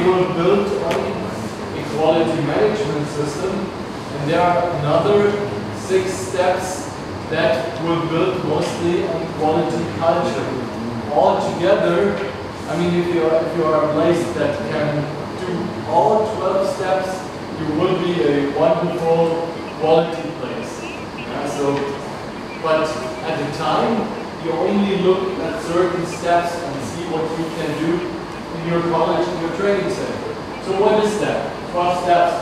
they will build on a quality management system, and there are another 6 steps that will build mostly on quality culture. All together, I mean, if you are a place that can do all 12 steps, you will be a wonderful quality place. But at the time, you only look at certain steps and see what you can do in your college, in your training center. So what is that? 12 steps.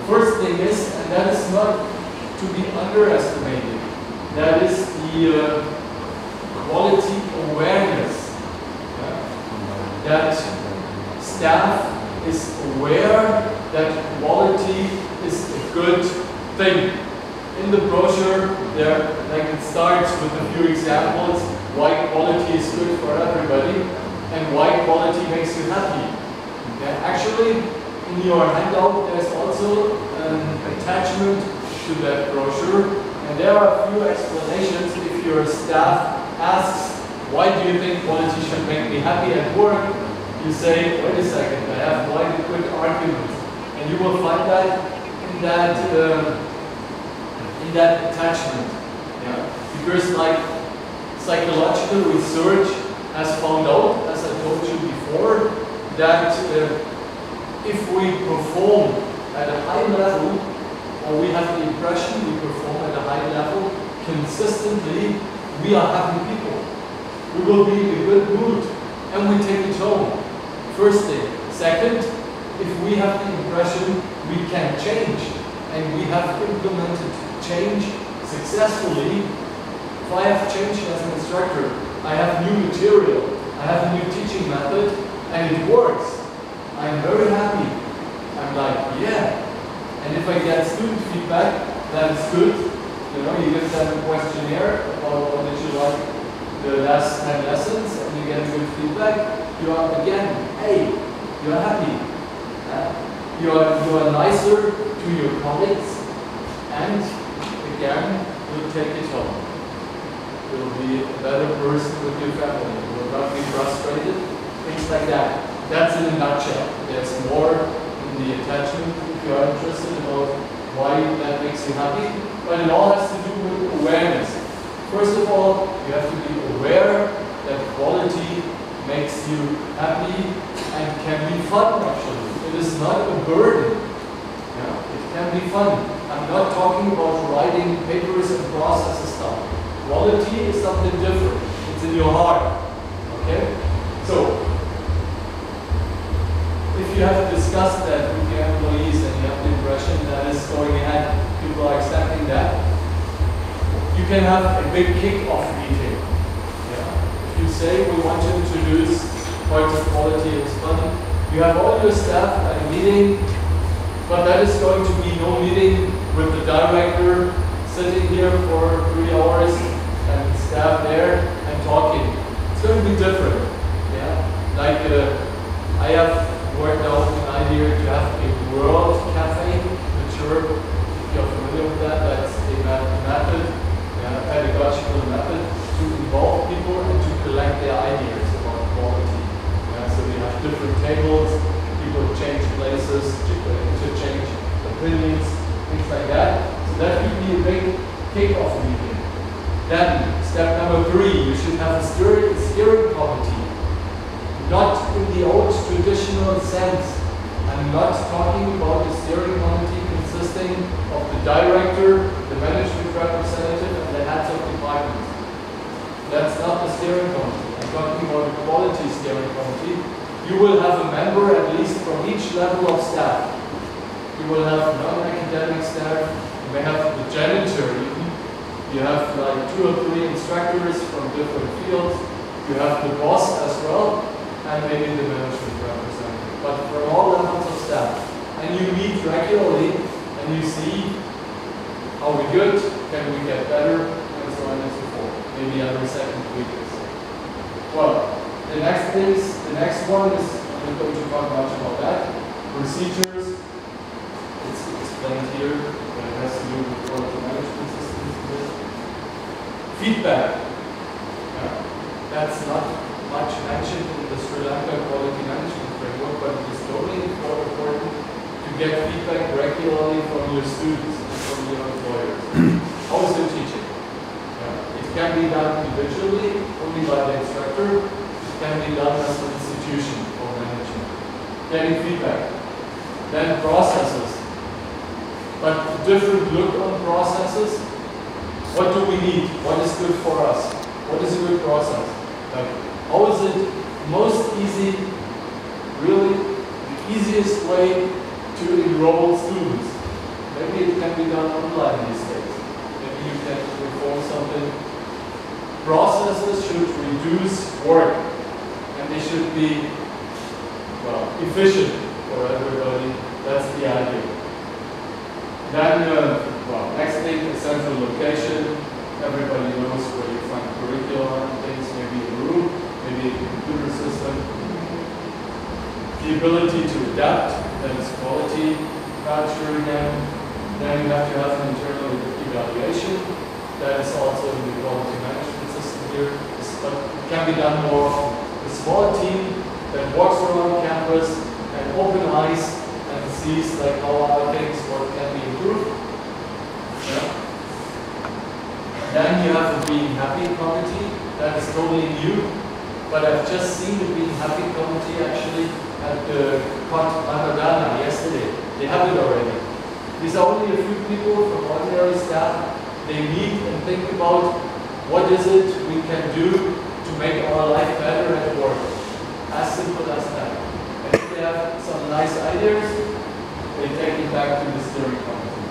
First thing is, and that is not to be underestimated, that is the quality awareness. That staff is aware that quality is a good thing. In the brochure, there, like it starts with a few examples why quality is good for everybody and why quality makes you happy. Actually, in your handout, there's also an attachment to that brochure, and there are a few explanations. If your staff asks, why do you think quality should make me happy at work? You say, wait a second, I have quite a good argument. And you will find that in that attachment. Because like psychological research has found out, as I told you before, that if we perform at a high level, or we have the impression we perform at a high level consistently, we are happy people. We will be in a good mood, and we take it home. First thing. Second, if we have the impression we can change, and we have implemented change successfully, if I have changed as an instructor, I have new material, I have a new teaching method, and it works, I'm very happy. I'm like, yeah. And if I get student feedback, that's good. You give them a questionnaire about what did you like the last 10 lessons, and you get good feedback, you are again, hey, you are happy. You are nicer to your colleagues, and again, you'll take it home. You'll be a better person with your family. You will not be frustrated, things like that. That's in a nutshell. There's more in the attachment if you are interested about why that makes you happy, but it all has to do with awareness. First of all, you have to be aware that quality makes you happy and can be fun actually. It is not a burden. It can be fun. I'm not talking about writing papers and processes stuff. Quality is something different. It's in your heart. Okay? So, if you have discussed that with your employees and you have the impression that is going ahead, people are accepting that, you can have a big kick-off meeting. If you say we want to introduce parts of quality and fun, you have all your staff at a meeting, but that is going to be no meeting with the director sitting here for 3 hours and staff there and talking. It's going to be different. Like I have worked out an idea to have a world cafe, which if you're familiar with that, that's a method, a pedagogical method to involve people and to collect their ideas about quality. So we have different tables, people change places, interchange opinions, things like that. So that could be a big kick-off meeting. Then, step number 3, you should have a steering committee. Not in the old traditional sense. I'm not talking about a steering committee consisting of the director, the management representative, and the heads of departments. That's not the steering committee. I'm talking about a quality steering committee. You will have a member at least from each level of staff. You will have non-academic staff. You may have the janitor even. You have like 2 or 3 instructors from different fields. You have the boss as well, and maybe the management representative, but for all levels of staff. And you meet regularly, and you see, are we good? Can we get better? And so on and so forth. Maybe every second week or so. Well, the next one is, I'm not going to talk much about that. Procedures, it's explained here, but it has to do with quality management systems. Feedback. That's not much mentioned in the Sri Lanka quality management framework. get feedback regularly from your students and from your employers. How is your teaching? Yeah. It can be done individually, only by the instructor. It can be done as an institution or management. Getting feedback. Then processes. But a different look on processes. What do we need? What is good for us? What is a good process? Like, how is it most easy, really the easiest way to enroll students? Maybe it can be done online these days. Maybe you can perform something. Processes should reduce work, and they should be, well, efficient for everybody. That's the idea. Then, well, next thing, a central location. Everybody knows where you find curricula and things, maybe a room, maybe a computer system. The ability to adapt, that is quality culture again. Then you have to have an internal evaluation. That is also in the quality management system here. But it can be done more often. A small team that walks around campus and open eyes and sees like how are things, what can be improved. Yeah. Then you have the Being Happy committee. That is totally new, but I've just seen the Being Happy committee actually at the Papadana yesterday. They have it already. These are only a few people from ordinary staff. They meet and think about what is it we can do to make our life better at work. As simple as that. And if they have some nice ideas, they take it back to the steering committee.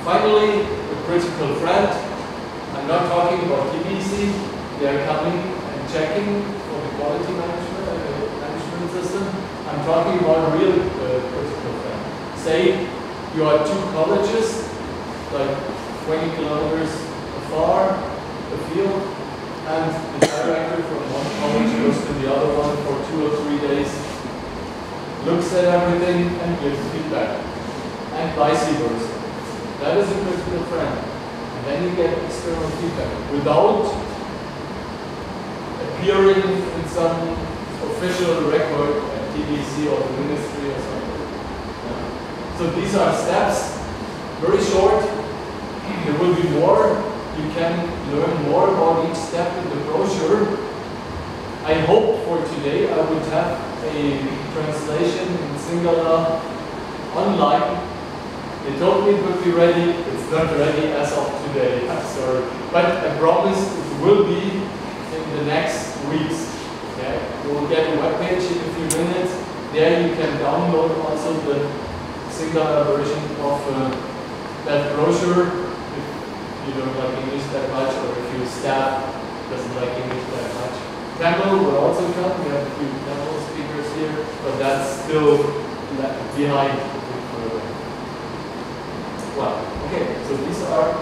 Finally, a critical friend. I'm not talking about TBC. They are coming and checking for the quality management and the management system. I'm talking about a real critical friend. Say you are two colleges, like 20 kilometers afar, afield, and the director from one college goes to the other one for 2 or 3 days, looks at everything and gives feedback, and vice versa. That is a critical friend. And then you get external feedback without appearing in some official record at TBC or the ministry or something. Yeah. So these are steps, very short. There will be more. You can learn more about each step in the brochure. I hope for today I would have a translation in Sinhala online. They told me it would be ready. It's not ready as of today. I'm sorry. But I promise it will be in the next weeks. Okay? You will get a webpage in a few minutes. There you can download also the Sinhala version of that brochure. If you don't like English that much, or if your staff doesn't like English that much. Tamil will also come. We have a few Tamil speakers here, but that's still behind. Well, okay, so these are